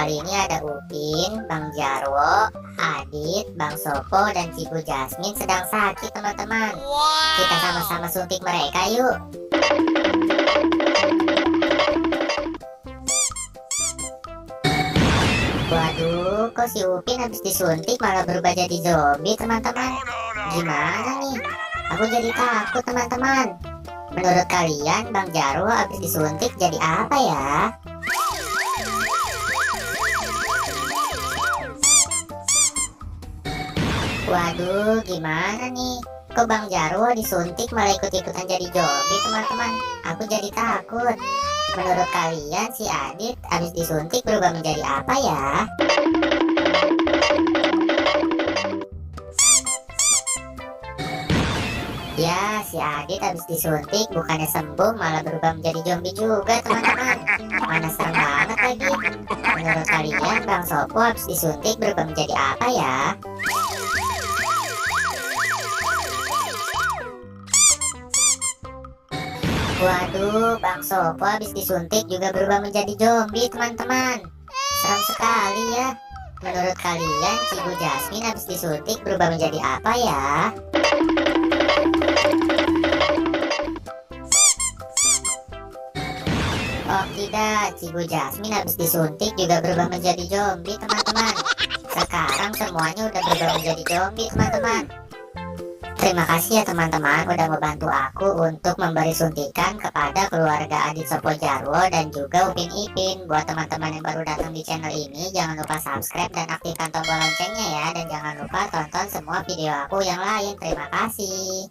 kali ini ada Upin, Bang Jarwo, Adit, Bang Sopo, dan Cibu Jasmine sedang sakit teman-teman. Kita sama-sama suntik mereka yuk. Waduh, kok si Upin habis disuntik malah berubah jadi zombie teman-teman. Gimana nih? Aku jadi takut teman-teman. Menurut kalian Bang Jarwo habis disuntik jadi apa ya? Waduh, gimana nih? Kok Bang Jarwo disuntik malah ikut-ikutan jadi zombie teman-teman? Aku jadi takut. Menurut kalian si Adit habis disuntik berubah menjadi apa ya? Ya, si Adit habis disuntik bukannya sembuh malah berubah menjadi zombie juga teman-teman. Mana serem banget lagi. Menurut kalian Bang Sopo habis disuntik berubah menjadi apa ya? Waduh, Bang Sopo habis disuntik juga berubah menjadi zombie teman-teman. Serem sekali ya. Menurut kalian Cibu Jasmine habis disuntik berubah menjadi apa ya? Oh tidak, Cibu Jasmine habis disuntik juga berubah menjadi zombie teman-teman. Sekarang semuanya udah berubah menjadi zombie teman-teman. Terima kasih ya teman-teman udah membantu aku untuk memberi suntikan kepada keluarga Adit Sopo Jarwo dan juga Upin Ipin. Buat teman-teman yang baru datang di channel ini, jangan lupa subscribe dan aktifkan tombol loncengnya ya. Dan jangan lupa tonton semua video aku yang lain. Terima kasih.